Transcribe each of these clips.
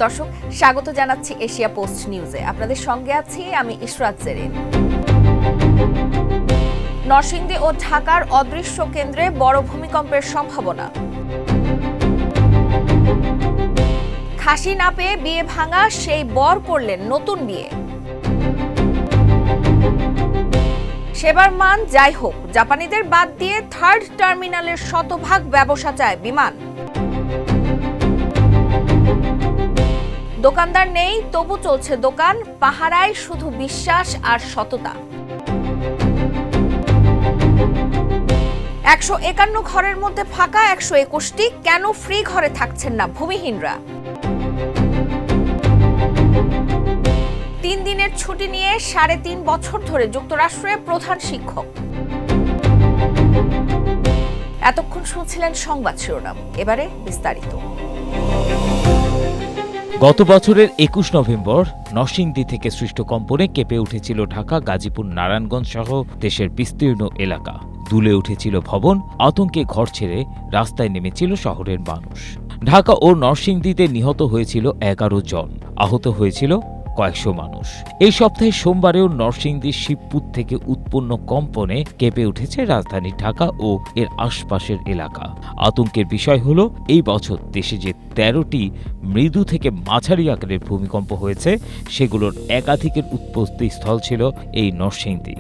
দর্শক, স্বাগত জানাচ্ছি এশিয়া পোস্ট নিউজে। আপনাদের সঙ্গে আছি আমি ইশরাত জেরিন। নরসিংদী ও ঢাকার অদৃশ্য কেন্দ্রে বড় ভূমিকম্পের সম্ভাবনা। খাসি না পেয়ে বিয়ে ভাঙা সেই বর করলেন নতুন বিয়ে। সেবার মান যাই হোক, জাপানিদের বাদ দিয়ে থার্ড টার্মিনালের শতভাগ ব্যবসা চায় বিমান। দোকানদার নেই, তবু চলছে দোকান, পাহারায় শুধু বিশ্বাস আর সততা। 151 ঘরের মধ্যে ফাঁকা 121টি, কেন ফ্রি ঘরে থাকছেন না ভূমিহীনরা? 3 দিনের ছুটি নিয়ে 3.5 বছর ধরে যুক্তরাষ্ট্রে প্রধান শিক্ষক। এতক্ষণ শুনছিলেন সংবাদ শিরোনাম, এবারে বিস্তারিত। গত বছরের 21 নভেম্বর নরসিংদী থেকে সৃষ্ট কম্পনে কেঁপে উঠেছিল ঢাকা, গাজীপুর, নারায়ণগঞ্জ সহ দেশের বিস্তীর্ণ এলাকা। দুলে উঠেছিল ভবন, আতঙ্কে ঘর ছেড়ে রাস্তায় নেমেছিল শহরের মানুষ। ঢাকা ও নরসিংদীতে নিহত হয়েছিল 11 জন, আহত হয়েছিল কয়েকশো মানুষ। এই সপ্তাহে সোমবারেও নরসিংদীর শিবপুর থেকে উৎপন্ন কম্পনে কেঁপে উঠেছে রাজধানী ঢাকা ও এর আশপাশের এলাকা। আতঙ্কের বিষয় হলো, এই বছর দেশে যে 13টি মৃদু থেকে মাঝারি আকারের ভূমিকম্প হয়েছে, সেগুলোর একাধিকের উৎপত্তি স্থল ছিল এই নরসিংদী।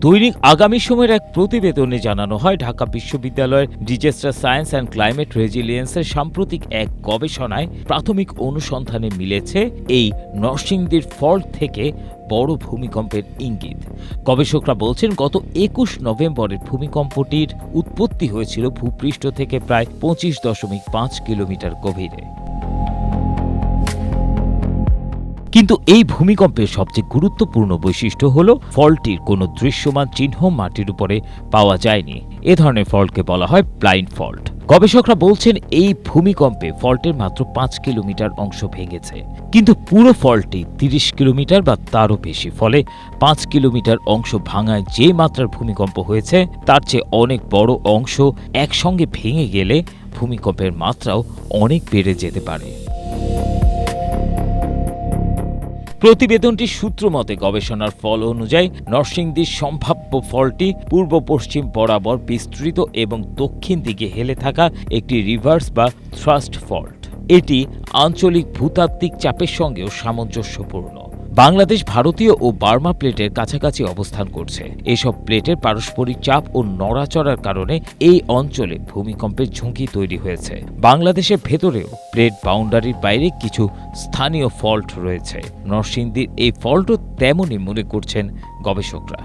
দৈনিক আগামী সময়ের এক প্রতিবেদনে জানানো হয়, ঢাকা বিশ্ববিদ্যালয়ের ডিজাস্টার সায়েন্স অ্যান্ড ক্লাইমেট রেজিলিয়েন্সের সাম্প্রতিক এক গবেষণায় প্রাথমিক অনুসন্ধানে মিলেছে এই নরসিংদীর ফল্ট থেকে বড় ভূমিকম্পের ইঙ্গিত। গবেষকরা বলছেন, গত 21 নভেম্বরের ভূমিকম্পটির উৎপত্তি হয়েছিল ভূপৃষ্ঠ থেকে প্রায় 25.5 কিলোমিটার গভীরে। কিন্তু এই ভূমিকম্পের সবচেয়ে গুরুত্বপূর্ণ বৈশিষ্ট্য হল, ফল্টটির কোনো দৃশ্যমান চিহ্ন মাটির উপরে পাওয়া যায়নি। এ ধরনের ফল্টকে বলা হয় ব্লাইন্ড ফল্ট। গবেষকরা বলছেন, এই ভূমিকম্পে ফল্টের মাত্র 5 কিলোমিটার অংশ ভেঙেছে, কিন্তু পুরো ফল্টটি 30 কিলোমিটার বা তারও বেশি। ফলে 5 কিলোমিটার অংশ ভাঙায় যে মাত্রার ভূমিকম্প হয়েছে, তার চেয়ে অনেক বড় অংশ একসঙ্গে ভেঙে গেলে ভূমিকম্পের মাত্রাও অনেক বেড়ে যেতে পারে। প্রতিবেদনটির সূত্র মতে, গবেষণার ফল অনুযায়ী নরসিংদীর সম্ভাব্য ফল্টটি পূর্ব পশ্চিম বরাবর বিস্তৃত এবং দক্ষিণ দিকে হেলে থাকা একটি রিভার্স বা থ্রাস্ট ফল্ট। এটি আঞ্চলিক ভূতাত্ত্বিক চাপের সঙ্গেও সামঞ্জস্যপূর্ণ। বাংলাদেশ ভারতীয় ও বার্মা প্লেটের কাছাকাছি অবস্থান করছে। এসব প্লেটের পারস্পরিক চাপ ও নড়াচড়ার কারণে এই অঞ্চলে ভূমিকম্পের ঝুঁকি তৈরি হয়েছে। বাংলাদেশের ভেতরেও প্লেট বাউন্ডারির বাইরে কিছু স্থানীয় ফল্ট রয়েছে। নরসিংদীর এই ফল্টও তেমনই মনে করছেন গবেষকরা।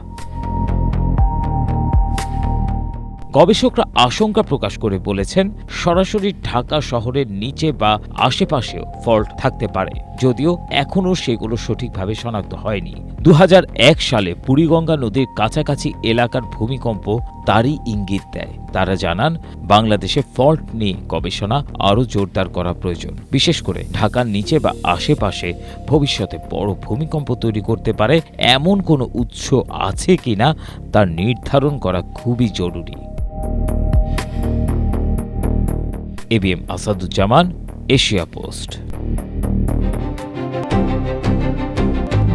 গবেষকরা আশঙ্কা প্রকাশ করে বলেছেন, সরাসরি ঢাকা শহরের নিচে বা আশেপাশেও ফল্ট থাকতে পারে, যদিও এখনও সেগুলো সঠিকভাবে শনাক্ত হয়নি। 2001 সালে বুড়িগঙ্গা নদীর কাছাকাছি এলাকার ভূমিকম্প তারই ইঙ্গিত দেয়। তারা জানান, বাংলাদেশে ফল্ট নিয়ে গবেষণা আরও জোরদার করা প্রয়োজন। বিশেষ করে ঢাকার নিচে বা আশেপাশে ভবিষ্যতে বড় ভূমিকম্প তৈরি করতে পারে এমন কোনো উৎস আছে কিনা তা নির্ধারণ করা খুবই জরুরি। ABM Asaduzzaman, Asia post.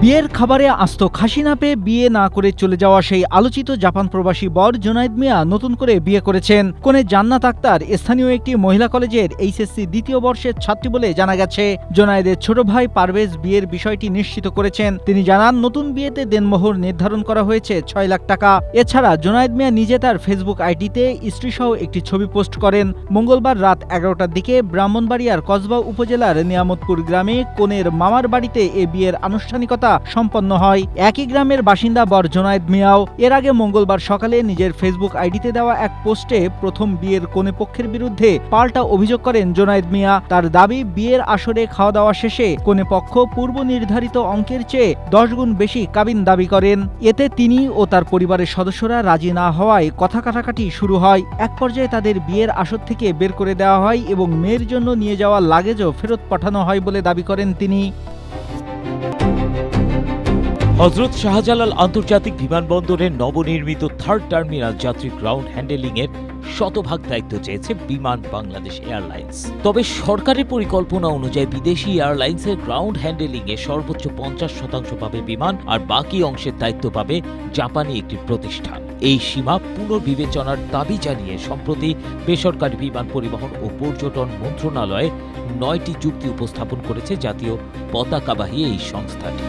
বিয়ের খাবারে আস্ত খাসি না পেয়ে বিয়ে না করে চলে যাওয়া সেই আলোচিত জাপান প্রবাসী বর জোনায়েদ মিয়া নতুন করে বিয়ে করেছেন। কনে জান্নাত আক্তার স্থানীয় একটি মহিলা কলেজের এইচএসসি 2য় বর্ষের ছাত্রী বলে জানা গেছে। জোনায়েদের ছোট ভাই পারভেজ বিয়ের বিষয়টি নিশ্চিত করেছেন। তিনি জানান, নতুন বিয়েতে দেনমোহর নির্ধারণ করা হয়েছে 6 লাখ টাকা। এছাড়া জোনায়েদ মিয়া নিজে তার ফেসবুক আইডিতে স্ত্রীসহ একটি ছবি পোস্ট করেন। মঙ্গলবার রাত 11টার দিকে ব্রাহ্মণবাড়িয়ার কসবা উপজেলার নিয়ামতপুর গ্রামে কনের মামার বাড়িতে এ বিয়ের আনুষ্ঠানিকতা সম্পন্ন হয়। একই গ্রামের বাসিন্দা বর জোনায়েদ মিয়াও এর আগে মঙ্গলবার সকালে নিজের ফেসবুক আইডিতে দেওয়া এক পোস্টে প্রথম বিয়ের কনে পক্ষের বিরুদ্ধে পাল্টা অভিযোগ করেন জোনায়েদ মিয়া। তার দাবি, বিয়ের আসরে খাওয়া দাওয়া শেষে কনে পক্ষ পূর্ব নির্ধারিত অঙ্কের চেয়ে 10 গুণ বেশি কাবিন দাবি করেন। এতে তিনি ও তার পরিবারের সদস্যরা রাজি না হওয়ায় কথা কাটাকাটি শুরু হয়। এক পর্যায়ে তাদের বিয়ের আসর থেকে বের করে দেওয়া হয় এবং মেয়ের জন্য নিয়ে যাওয়া লাগেজও ফেরত পাঠানো হয় বলে দাবি করেন তিনি। হযরত শাহজালাল আন্তর্জাতিক বিমানবন্দরের নবনির্মিত থার্ড টার্মিনাল যাত্রী গ্রাউন্ড হ্যান্ডেলিংয়ের শতভাগ দায়িত্ব চেয়েছে বিমান বাংলাদেশ এয়ারলাইন্স। তবে সরকারের পরিকল্পনা অনুযায়ী বিদেশি এয়ারলাইন্সের গ্রাউন্ড হ্যান্ডেলিংয়ে সর্বোচ্চ 50% পাবে বিমান, আর বাকি অংশের দায়িত্ব পাবে জাপানি একটি প্রতিষ্ঠান। এই সীমা পুনর্বিবেচনার দাবি জানিয়ে সম্প্রতি বেসরকারি বিমান পরিবহন ও পর্যটন মন্ত্রণালয়ে 9টি চুক্তি উপস্থাপন করেছে জাতীয় পতাকাবাহী এই সংস্থাটি।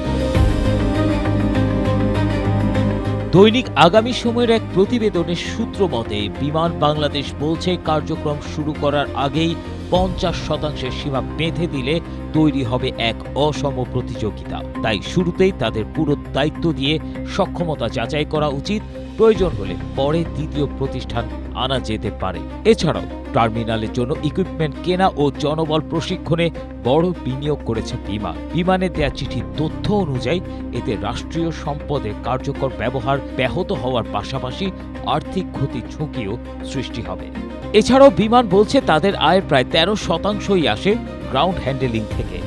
দৈনিক আগামী সময়ের এক প্রতিবেদনের সূত্র মতে বিমান বাংলাদেশ বলছে কার্যক্রম শুরু করার আগেই 50% সীমা বেঁধে দিলে তৈরি হবে এক অসম প্রতিযোগিতা। তাই শুরুতেই তাদের পুরো দায়িত্ব দিয়ে সক্ষমতা যাচাই করা উচিত। প্রয়োজন হলে পরে দ্বিতীয় প্রতিষ্ঠান আনা যেতে পারে। এছাড়াও টার্মিনালের জন্য ইকুইপমেন্ট কেনা ও জনবল প্রশিক্ষণে বড় বিনিয়োগ করেছে বিমান। বিমানে দেয়া চিঠির তথ্য অনুযায়ী এতে রাষ্ট্রীয় সম্পদের কার্যকর ব্যবহার ব্যাহত হওয়ার পাশাপাশি আর্থিক ক্ষতির ঝুঁকিও সৃষ্টি হবে। এছাড়াও বিমান বলছে তাদের আয়ের প্রায় 13% আসে গ্রাউন্ড হ্যান্ডেলিং থেকে।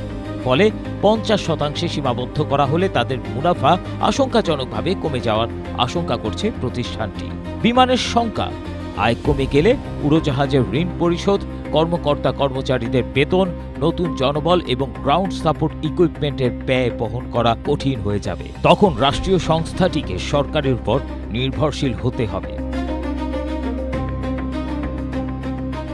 ফলে 50% সীমাবদ্ধ করা হলে তাদের মুনাফা আশঙ্কাজনকভাবে কমে যাওয়ার আশঙ্কা করছে প্রতিষ্ঠানটি। বিমানের সংখ্যা, আয় কমে গেলে উড়োজাহাজের ঋণ পরিশোধ, কর্মকর্তা কর্মচারীদের বেতন, নতুন জনবল এবং গ্রাউন্ড সাপোর্ট ইকুইপমেন্টের ব্যয় বহন করা কঠিন হয়ে যাবে। তখন রাষ্ট্রীয় সংস্থাটিকে সরকারের উপর নির্ভরশীল হতে হবে।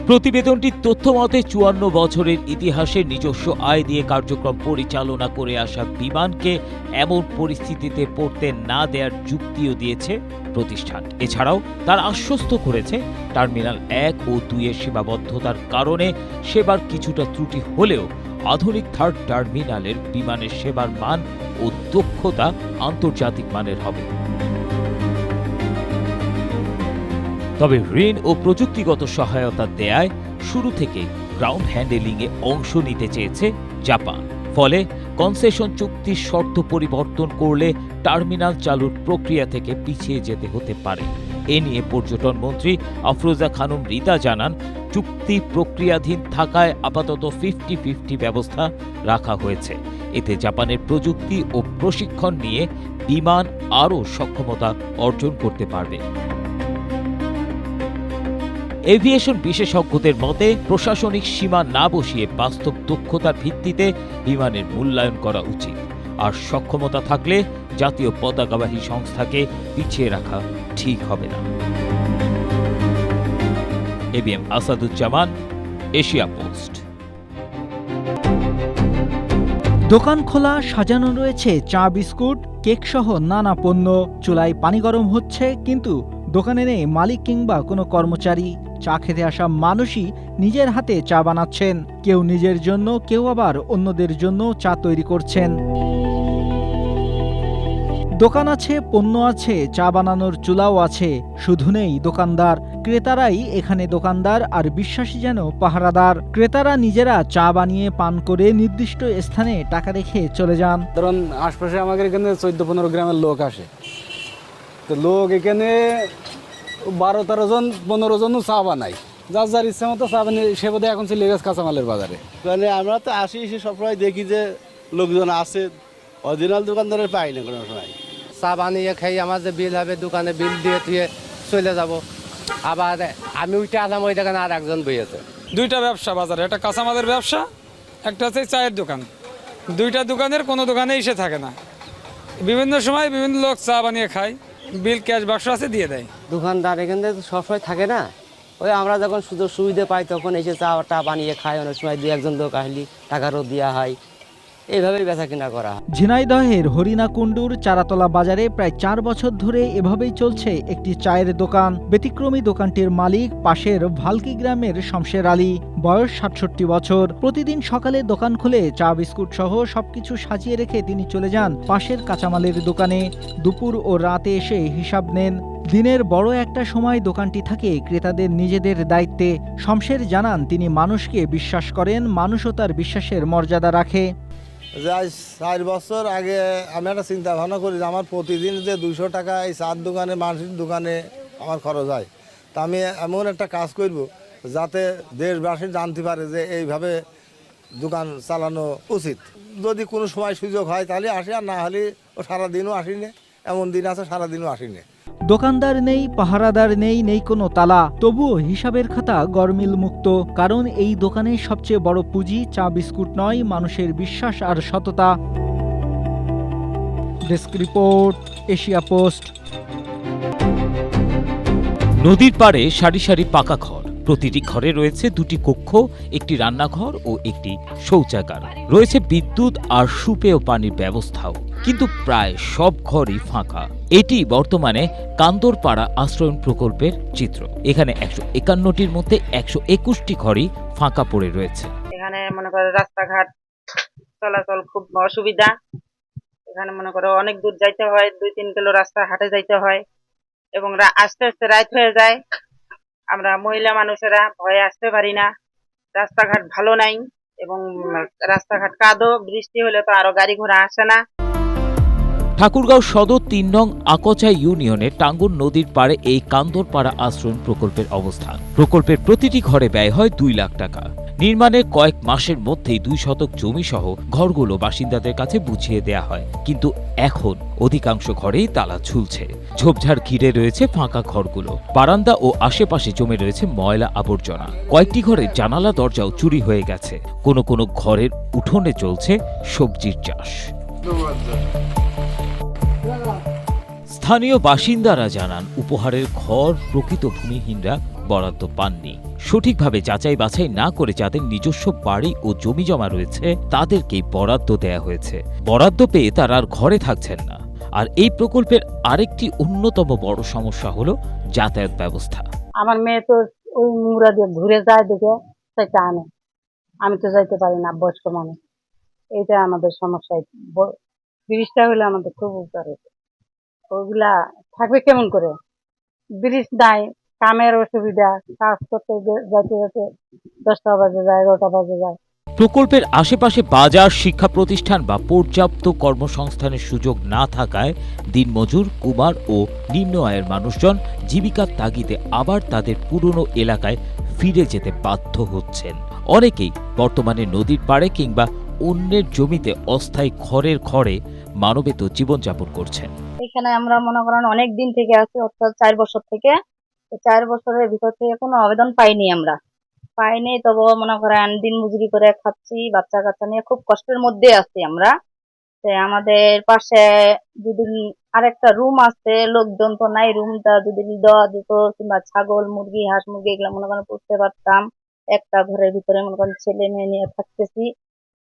প্রতিবেদনটির তথ্য মতে 54 বছরের ইতিহাসে নিজস্ব আয় দিয়ে কার্যক্রম পরিচালনা করে আসা বিমানকে এমন পরিস্থিতিতে পড়তে না দেওয়ার যুক্তিও দিয়েছে প্রতিষ্ঠান। এছাড়াও তার আশ্বস্ত করেছে টার্মিনাল 1 ও 2 এর সীমাবদ্ধতার কারণে সেবার কিছুটা ত্রুটি হলেও আধুনিক থার্ড টার্মিনালের বিমানের সেবার মান ও দক্ষতা আন্তর্জাতিক মানের হবে। তবে ঋণ ও প্রযুক্তিগত সহায়তা দেয়ায় শুরু থেকে গ্রাউন্ড হ্যান্ডেলিংয়ে অংশ নিতে চেয়েছে জাপান। ফলে কনসেশন চুক্তির শর্ত পরিবর্তন করলে টার্মিনাল চালুর প্রক্রিয়া থেকে পিছিয়ে যেতে হতে পারে। এ নিয়ে পর্যটন মন্ত্রী আফরোজা খানম রিতা জানান, চুক্তি প্রক্রিয়াধীন থাকায় আপাতত 50-50 ব্যবস্থা রাখা হয়েছে। এতে জাপানের প্রযুক্তি ও প্রশিক্ষণ নিয়ে বিমান আরও সক্ষমতা অর্জন করতে পারবে। এভিয়েশন বিশেষজ্ঞদের মতে প্রশাসনিক সীমা না বসিয়ে বাস্তব দক্ষতার ভিত্তিতে বিমানের মূল্যায়ন করা উচিত। আর সক্ষমতা থাকলে জাতীয় পতাকাবাহী সংস্থাকে পিছিয়ে রাখা ঠিক হবে না। ABM Asaduzzaman, Asia post. দোকান খোলা, সাজানো রয়েছে চা, বিস্কুট, কেক সহ নানা পণ্য। চুলায় পানি গরম হচ্ছে, কিন্তু দোকানে নেই মালিক কিংবা কোনো কর্মচারী। চা খেতে আসা মানুষই নিজের হাতে চা বানাচ্ছেন। কেউ নিজের জন্য, কেউ আবার অন্যদের জন্য চা তৈরি করছেন। দোকান আছে, পণ্য আছে, চা বানানোর চুলাও আছে, শুধু নেই দোকানদার। ক্রেতারাই এখানে দোকানদার, আর বিশ্বাসী যেন পাহারাদার। ক্রেতারা নিজেরা চা বানিয়ে পান করে নির্দিষ্ট স্থানে টাকা রেখে চলে যান। ধরুন আশপাশে আমাদের এখানে 14-15 গ্রামের লোক আসে, তো লোক এখানে 12-13 জন 15 জনও চা বানায়। যার যার ইচ্ছা মতো চা বানিয়ে সে বোধহয় এখন চলে গেছে কাঁচামালের বাজারে। মানে আমরা তো আসি, এসে সবসময় দেখি যে লোকজন আছে, অরিজিনাল দোকানদারের পাই না কোনো সময়। চা বানিয়ে খাই, আমার যে বিল হবে দোকানে বিল দিয়ে দিয়ে চলে যাব। আবার আমি উঠে আলাম ওই দোকানে আর একজন বইয়েছে। দুইটা ব্যবসা বাজারে, একটা কাঁচামালের ব্যবসা, একটা হচ্ছে চায়ের দোকান। দুইটা দোকানের কোনো দোকানে এসে থাকে না। বিভিন্ন সময় বিভিন্ন লোক চা বানিয়ে খায়, বিল ক্যাশ বাক্স আছে দিয়ে দেয়। দোকানদার এখানে সবসময় থাকে না, ওই আমরা যখন সুযোগ সুবিধা পাই তখন এসে চাটা বানিয়ে খাই। অনেক সময় 2-1 লোক আসলে টাকারও দেওয়া হয়, এইভাবেই বেচা কিনা করা হয়। ঝিনাইদহের হরিণাকুণ্ডুর চারাতলা বাজারে প্রায় 4 বছর ধরে এভাবেই চলছে একটি চায়ের দোকান। ব্যতিক্রমী দোকানটির মালিক পাশের ভালকি গ্রামের শমশের আলী, বয়স 67 বছর। প্রতিদিন সকালে দোকান খুলে চা, বিস্কুট সহ সবকিছু সাজিয়ে রেখে তিনি চলে যান পাশের কাঁচামালের দোকানে। দুপুর ও রাতে এসে হিসাব নেন। দিনের বড় একটা সময় দোকানটি থাকে ক্রেতাদের নিজেদের দায়িত্বে। শমশের জানান, তিনি মানুষকে বিশ্বাস করেন, মানুষও তার বিশ্বাসের মর্যাদা রাখে। যে আজ 4 বছর আগে আমি একটা চিন্তা ভাবনা করি যে আমার প্রতিদিন যে 200 টাকা এই চার দোকানে, মানুষের দোকানে আমার খরচ হয়, তা আমি এমন একটা কাজ করব যাতে দেশবাসী জানতে পারে যে এইভাবে দোকান চালানো উচিত। যদি কোনো সময় সুযোগ হয় তাহলে আসি, আর না হলে ও সারাদিনও আসিনি। এমন দিন আছে সারাদিনও আসিনি। দোকানদার নেই, পাহারাদার নেই, নেই কোনো তালা, তবুও হিসাবের খাতা গরমিল মুক্ত। কারণ এই দোকানে সবচেয়ে বড় পুঁজি চা বিস্কুট নয়, মানুষের বিশ্বাস আর সততা। Desk report, Asia post. নদীর পাড়ে সারি সারি পাকা ঘর, প্রতিটি ঘরে রয়েছে দুটি কক্ষ, একটি রান্নাঘর ও একটি শৌচাগার, রয়েছে বিদ্যুৎ আর সুপেয় পানির ব্যবস্থাও। কিন্তু প্রায় সব ঘরই ফাঁকা। এটি বর্তমানে কান্দরপাড়া আশ্রয়ণ প্রকল্পের চিত্র। এখানে 151টির মধ্যে 121টি ঘরই ফাঁকা পড়ে রয়েছে। এখানে মনে করো রাস্তাঘাট চলাচল খুব অসুবিধা। এখানে মনে করো অনেক দূর যাইতে হয়, 2-3 কিলো রাস্তা হাঁটে যাইতে হয় এবং আস্তে আস্তে রাত হয়ে যায়। আমরা মহিলা মানুষেরা ভয়ে আসতে পারি না। রাস্তাঘাট ভালো নাই এবং রাস্তাঘাট কাদো, বৃষ্টি হলে তো আরো গাড়ি ঘোড়া আসে না। ঠাকুরগাঁও সদর 3 নং আকচা ইউনিয়নের টাঙ্গুর নদীর পাড়ে এই কান্দরপাড়া আশ্রয়ণ প্রকল্পের অবস্থান। প্রকল্পের প্রতিটি ঘরে ব্যয় হয় 2 লাখ টাকা। নির্মাণের কয়েক মাসের মধ্যেই 2 শতক জমি সহ ঘরগুলো বাসিন্দাদের কাছে বুঝিয়ে দেয়া হয়, কিন্তু এখন অধিকাংশ ঘরেই তালা ঝুলছে। ঝোপঝাড় ঘিরে রয়েছে ফাঁকা ঘরগুলো, বারান্দা ও আশেপাশে জমে রয়েছে ময়লা আবর্জনা। কয়েকটি ঘরের জানালা দরজাও চুরি হয়ে গেছে। কোনো কোনো ঘরের উঠোনে চলছে সবজির চাষ। স্থানীয় বাসিন্দারা জানান, উপহারের ঘর প্রকৃত ভূমিহীনরা বরাদ্দ পাননি। সঠিকভাবে যাচাই বাছাই না করে যাদের নিজস্ব বাড়ি ও জমি জমা রয়েছে তাদেরকেই বরাদ্দ দেয়া হয়েছে। বরাদ্দ পেয়ে তারা আর ঘরে থাকছেন না। আর এই প্রকল্পের আরেকটি অন্যতম বড় সমস্যা হলো যাতায়াত ব্যবস্থা। আমার মেয়ে তো ওই মুড়া দিয়ে ঘুরে যায়, দেখে সেটা আনে, আমি তো যাইতে পারি না, বয়স্ক মানুষ। এইটা আমাদের সমস্যা। ব্রিজটা হলে আমাদের খুব উপকার হতো। ওইগুলা থাকবে কেমন করে? ব্রিজ নাই, কামের অসুবিধা, কাজ করতে যাইতে যেতে 10টা বাজে যায়, 11টা বাজে যায়। প্রকল্পের আশেপাশে বাজার, শিক্ষা প্রতিষ্ঠান বা পর্যাপ্ত কর্মসংস্থানের সুযোগ না থাকায় দিনমজুর, কুমার ও নিম্ন আয়ের মানুষজন জীবিকার তাগিদে আবার তাদের পুরনো এলাকায় ফিরে যেতে বাধ্য হচ্ছেন। অনেকেই বর্তমানে নদীর পাড়ে কিংবা অন্যের জমিতে অস্থায়ী ঘরের ঘরে মানবেত জীবনযাপন করছেন। এখানে আমরা মনে করেন অনেক দিন থেকে আছি, অর্থাৎ 4 বছর থেকে। 4 বছরের ভিতর থেকে কোনো আবেদন পাইনি আমরা। তবু মনে করেন দিন মজুরি করে খাচ্ছি, বাচ্চা কাচ্চা নিয়ে খুব কষ্টের মধ্যে আছি আমরা। আমাদের পাশে যদি আরেকটা রুম আছে, লোকজন তো নাই, রুমটা যদি দেওয়া যেত, কিংবা ছাগল, মুরগি, হাঁস মুরগি এগুলো মনে করেন পুষতে পারতাম। একটা ঘরের ভিতরে মনে করেন ছেলে মেয়ে নিয়ে থাকতেছি,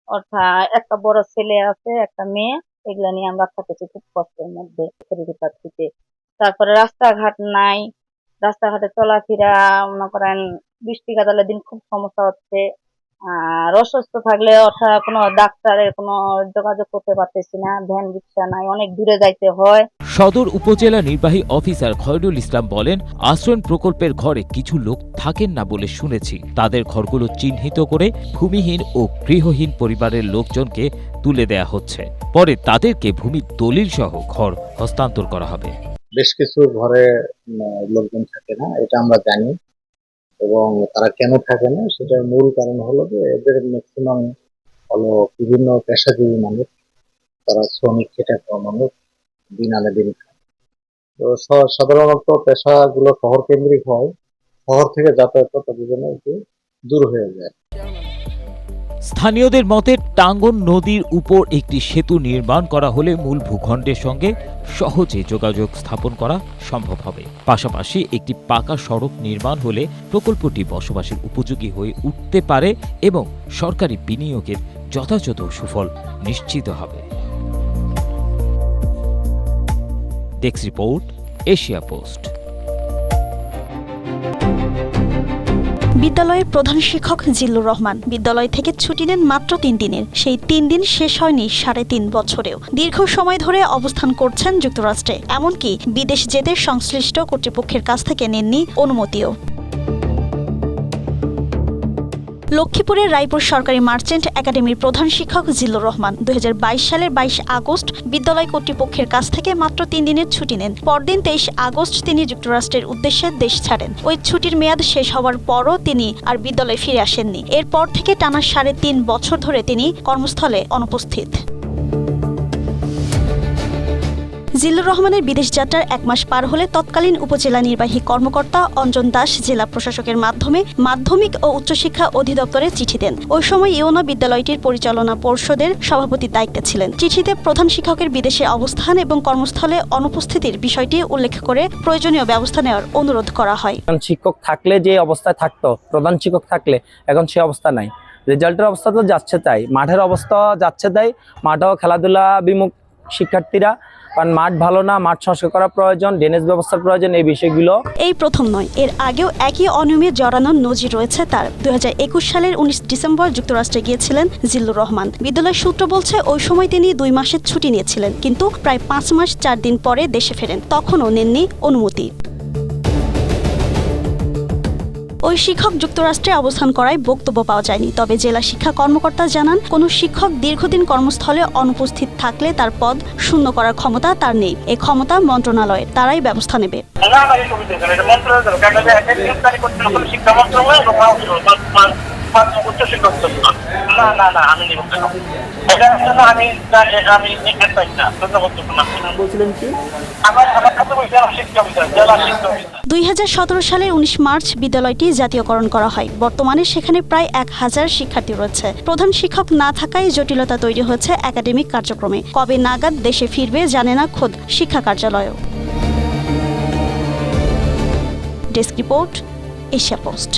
অর্থাৎ একটা বড় ছেলে আছে, একটা মেয়ে, এগুলা নিয়ে আমরা থাকতেছি খুব কষ্টের মধ্যে পরিবার থেকে। তারপরে রাস্তাঘাট নাই, রাস্তাঘাটে চলাফেরা মনে করেন বৃষ্টি কাদালের দিন খুব সমস্যা হচ্ছে। আর অসুস্থ থাকলে অর্থাৎ কোনো ডাক্তারের কোনো যোগাযোগ করতে পারতেছি না, ভ্যান রিক্সা নাই, অনেক দূরে যাইতে হয়। সদর উপজেলা নির্বাহী অফিসার খয়রুল ইসলাম বলেন, আশ্রয়ণ প্রকল্পের ঘরে কিছু লোক থাকেন না বলে শুনেছি। তাদের ঘরগুলো চিহ্নিত করে ভূমিহীন ও গৃহহীন পরিবারের লোকজনকে তুলে দেয়া হচ্ছে। পরে তাদেরকে ভূমির দলিল সহ ঘর হস্তান্তর করা হবে। বেশ কিছু ঘরে লোকজন থাকে না, এটা আমরা জানি, এবং তারা কেন থাকে না সেটার মূল কারণ হলো যে এদের ম্যাক্সিমাম হলো বিভিন্ন পেশাজীবী মানুষ, তারা শ্রমিক খেটে খাওয়া মানুষ, দিন আনে দিন খায়। তো সাধারণত পেশাগুলো শহর কেন্দ্রিক হয়, শহর থেকে যাতায়াত তাদের জন্য একটু দূর হয়ে যায়। স্থানীয়দের মতে টাঙ্গন নদীর উপর একটি সেতু নির্মাণ করা হলে মূল ভূখণ্ডের সঙ্গে সহজে যোগাযোগ স্থাপন করা সম্ভব হবে। পাশাপাশি একটি পাকা সড়ক নির্মাণ হলে প্রকল্পটি বসবাসের উপযোগী হয়ে উঠতে পারে এবং সরকারি বিনিয়োগের যথাযথ সুফল নিশ্চিত হবে। Desk report, Asia post. বিদ্যালয়ের প্রধান শিক্ষক জিল্লুর রহমান বিদ্যালয় থেকে ছুটি নেন মাত্র 3 দিনের। সেই 3 দিন শেষ হয়নি 3.5 বছরেও। দীর্ঘ সময় ধরে অবস্থান করছেন যুক্তরাষ্ট্রে, এমনকি বিদেশ যেতে সংশ্লিষ্ট কর্তৃপক্ষের কাছ থেকে নেননি অনুমতিও। লক্ষ্মীপুরের রায়পুর সরকারি মার্চেন্ট একাডেমির প্রধান শিক্ষক জিল্লুর রহমান 2022 সালের 22 আগস্ট বিদ্যালয় কর্তৃপক্ষের কাছ থেকে মাত্র 3 দিনের ছুটি নেন। পরদিন 23 আগস্ট তিনি যুক্তরাষ্ট্রের উদ্দেশ্যে দেশ ছাড়েন। ওই ছুটির মেয়াদ শেষ হওয়ার পরও তিনি আর বিদ্যালয়ে ফিরে আসেননি। এরপর থেকে টানা 3.5 বছর ধরে তিনি কর্মস্থলে অনুপস্থিত। জিল্লুর রহমানের বিদেশ যাত্রার 1 মাস পার হলে তৎকালীন উপজেলা নির্বাহী কর্মকর্তা অঞ্জন দাস জেলা প্রশাসকের মাধ্যমে মাধ্যমিক ও উচ্চশিক্ষা অধিদপ্তরে চিঠি দেন। ওই সময় ইউনা বিদ্যালয়টির পরিচালনা পর্ষদের সভাপতির দায়িত্বে ছিলেন। চিঠিতে প্রধান শিক্ষকের বিদেশে অবস্থান এবং কর্মস্থলে অনুপস্থিতির বিষয়টি উল্লেখ করে প্রয়োজনীয় ব্যবস্থা নেওয়ার অনুরোধ করা হয়। শিক্ষক থাকলে যে অবস্থায় থাকতো, প্রধান শিক্ষক থাকলে এখন সে অবস্থা নাই। রেজাল্টের অবস্থা তো যাচ্ছে তাই, মাঠের অবস্থা যাচ্ছে তাই। মাঠেও খেলাধুলা বিমুখ শিক্ষার্থীরা, কারণ মাঠ ভালো না, মাঠ সংস্কার করা প্রয়োজন, ড্রেনেজ ব্যবস্থার প্রয়োজন, এই বিষয়গুলো। এই প্রথম নয়, এর আগেও একই অনিয়মে জড়ানোর নজির রয়েছে তার। 2021 সালের 19 ডিসেম্বর যুক্তরাষ্ট্রে গিয়েছিলেন জিল্লুর রহমান। বিদ্যালয় সূত্র বলছে ওই সময় তিনি 2 মাসের ছুটি নিয়েছিলেন, কিন্তু প্রায় 5 মাস 4 দিন পরে দেশে ফেরেন। তখনও নেননি অনুমতি। ওই শিক্ষক যুক্তরাষ্ট্রে অবস্থান করায় বক্তব্য পাওয়া যায়নি। তবে জেলা শিক্ষা কর্মকর্তা জানান, কোনো শিক্ষক দীর্ঘদিন কর্মস্থলে অনুপস্থিত থাকলে তার পদ শূন্য করার ক্ষমতা তার নেই। এই ক্ষমতা মন্ত্রণালয়ের, তারাই ব্যবস্থা নেবে। বলছিলেন কি? 2017 সালের 19 মার্চ বিদ্যালয়টি জাতীয়করণ করা হয়। বর্তমানে সেখানে প্রায় 1000 শিক্ষার্থী রয়েছে। প্রধান শিক্ষক না থাকায় জটিলতা তৈরি হয়েছে একাডেমিক কার্যক্রমে। কবে নাগাদ দেশে ফিরবে জানে না খোদ শিক্ষা কার্যালয়ও। Desk report, Asia post.